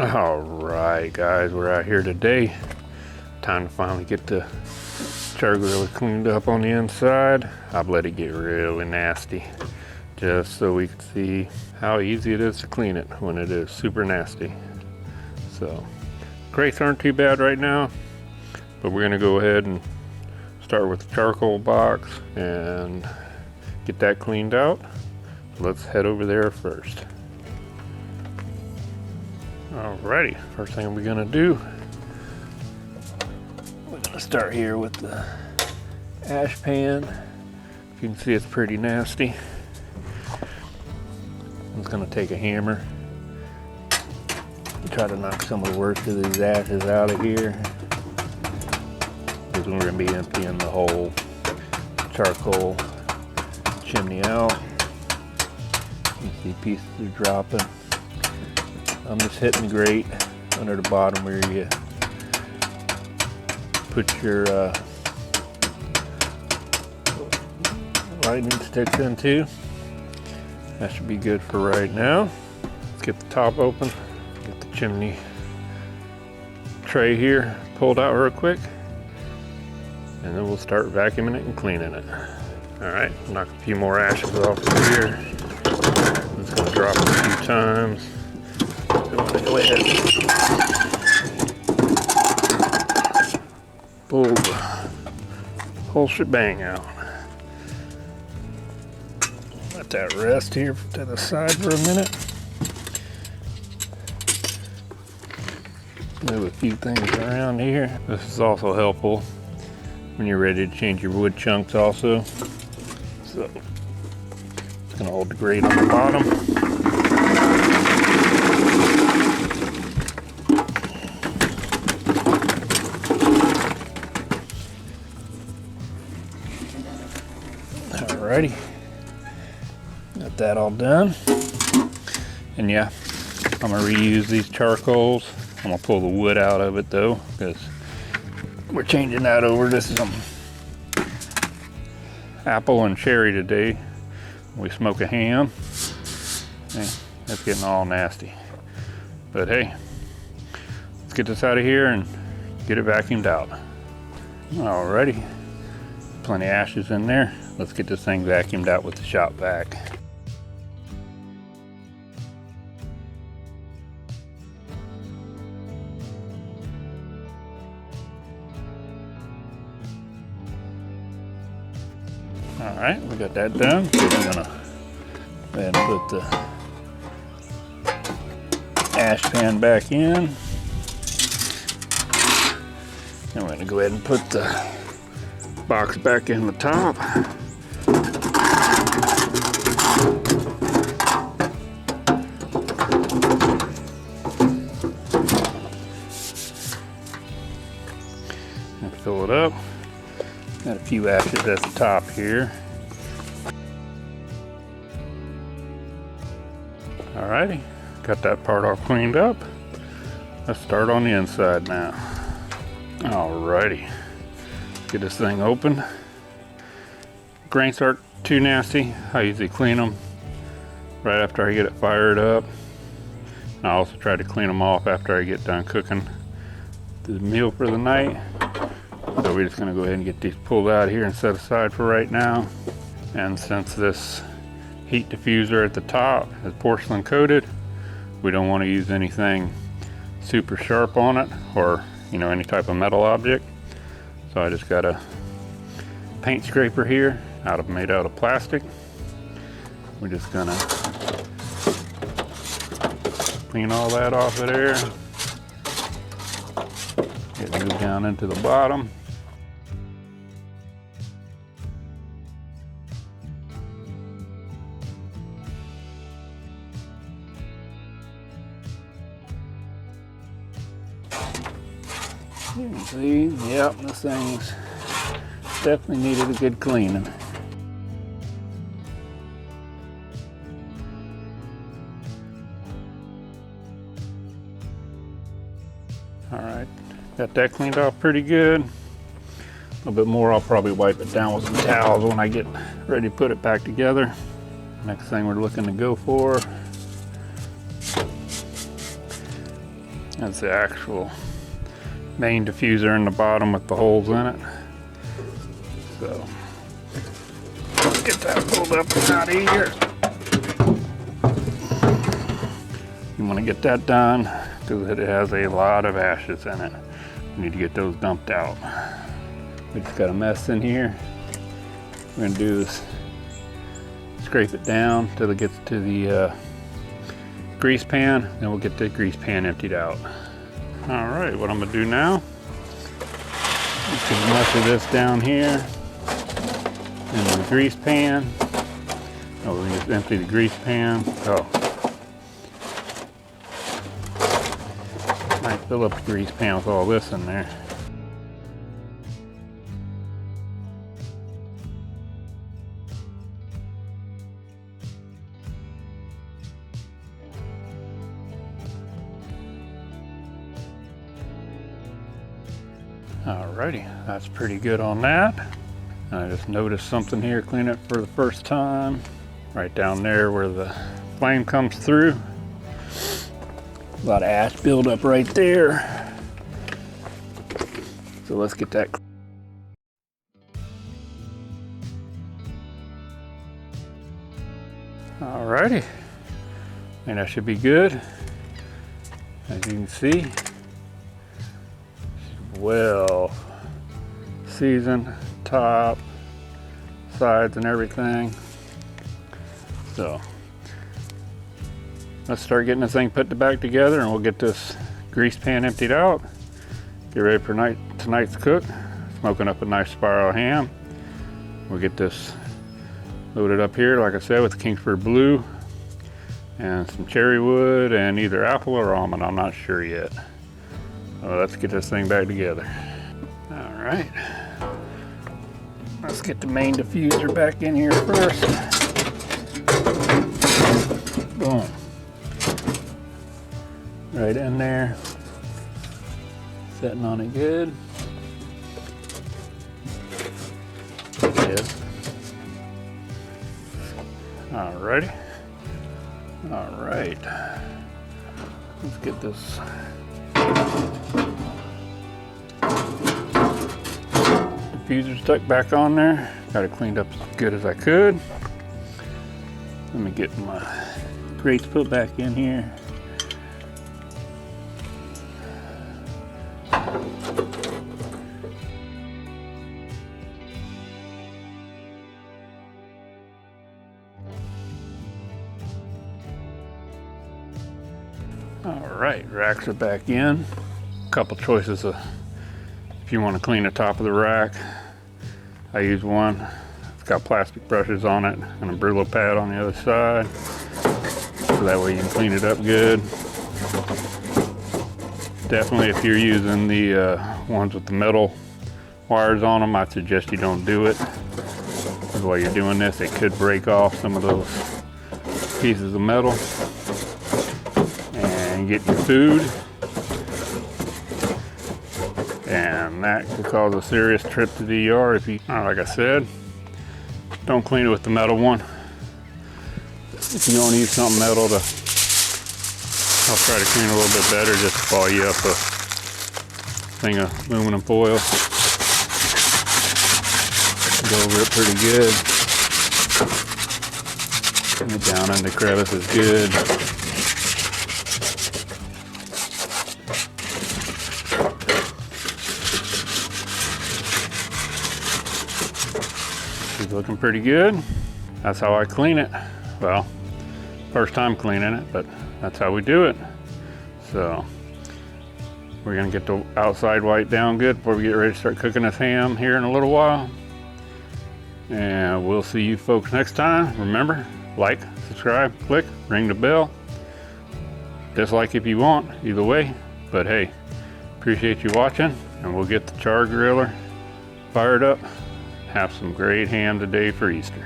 All right, guys, we're out here today. Time to finally get the Char-Griller cleaned up on the inside. I've let it get really nasty just so we can see how easy it is to clean it when it is super nasty. So, grates aren't too bad right now, but we're gonna go ahead and start with the charcoal box and get that cleaned out. Let's head over there first. Alrighty, first thing we're gonna do, we're gonna start here with the ash pan. You can see it's pretty nasty. I'm just gonna take a hammer and try to knock some of the worst of these ashes out of here, because we're gonna be emptying the whole charcoal chimney out. You see pieces are dropping. I'm just hitting the grate under the bottom where you put your lightning sticks into. That should be good for right now. Let's get the top open, get the chimney tray here pulled out real quick, and then we'll start vacuuming it and cleaning it. All right, knock a few more ashes off of here. I'm just gonna drop it a few times. I'm gonna go ahead and pull the whole shebang out. Let that rest here to the side for a minute. Move a few things around here. This is also helpful when you're ready to change your wood chunks also. So it's gonna hold the grate on the bottom. Alrighty, got that all done. And yeah, I'm gonna reuse these charcoals. I'm gonna pull the wood out of it though, because we're changing that over to some apple and cherry today. We smoke a ham. That's getting all nasty. But hey, let's get this out of here and get it vacuumed out. Alrighty, plenty of ashes in there. Let's get this thing vacuumed out with the shop vac. All right, we got that done. So we're gonna go ahead and put the ash pan back in. And we're gonna go ahead and put the box back in the top. And fill it up. Got a few ashes at the top here. Alrighty, got that part all cleaned up. Let's start on the inside now. Alrighty, get this thing open. Grains aren't too nasty. I usually clean them right after I get it fired up. And I also try to clean them off after I get done cooking the meal for the night. So we're just gonna go ahead and get these pulled out here and set aside for right now. And since this heat diffuser at the top is porcelain coated, we don't want to use anything super sharp on it, or any type of metal object. So I just got a paint scraper here made out of plastic. We're just gonna clean all that off of there. Get moved down into the bottom. You can see, yep, this thing's definitely needed a good cleaning. All right, got that cleaned off pretty good. A little bit more, I'll probably wipe it down with some towels when I get ready to put it back together. Next thing we're looking to go for That's the actual main diffuser in the bottom with the holes in it. So let's get that pulled up and out of here. You want to get that done because it has a lot of ashes in it. You need to get those dumped out. We just got a mess in here. We're going to do is scrape it down till it gets to the grease pan, then we'll get the grease pan emptied out. All right, what I'm going to do now, just as much of this down here in the grease pan. Oh, we're going to just empty the grease pan. Oh. Might fill up the grease pan with all this in there. Alrighty, that's pretty good on that. I just noticed something here, clean it for the first time. Right down there where the flame comes through. A lot of ash buildup right there. So let's get that. Alrighty, and that should be good. As you can see, well seasoned, top, sides and everything. So let's start getting this thing put back together and we'll get this grease pan emptied out. Get ready for tonight's cook. Smoking up a nice spiral ham. We'll get this loaded up here, like I said, with Kingsford Blue and some cherry wood and either apple or almond, I'm not sure yet. So let's get this thing back together. All right, let's get the main diffuser back in here first. Boom. Right in there. Setting on it good. It is. Alrighty. Alright. Let's get this diffuser stuck back on there. Got it cleaned up as good as I could. Let me get my grates put back in here. Alright, racks are back in. Couple choices of if you want to clean the top of the rack. I use one. It's got plastic brushes on it and a Brillo pad on the other side. So that way you can clean it up good. Definitely if you're using the ones with the metal wires on them, I suggest you don't do it. Because while you're doing this, it could break off some of those pieces of metal and get your food. And that could cause a serious trip to the ER if you, like I said, don't clean it with the metal one. If you don't use something metal to, I'll try to clean it a little bit better, just ball you up a thing of aluminum foil. Go over it pretty good. And it down in the crevice is good. It's looking pretty good. That's how I clean it. Well, first time cleaning it, but that's how we do it. So we're gonna get the outside white down good before we get ready to start cooking this ham here in a little while. And we'll see you folks next time. Remember, like, subscribe, click, ring the bell. Dislike if you want, either way. But hey, appreciate you watching, and we'll get the Char-Griller fired up. Have some great ham today for Easter.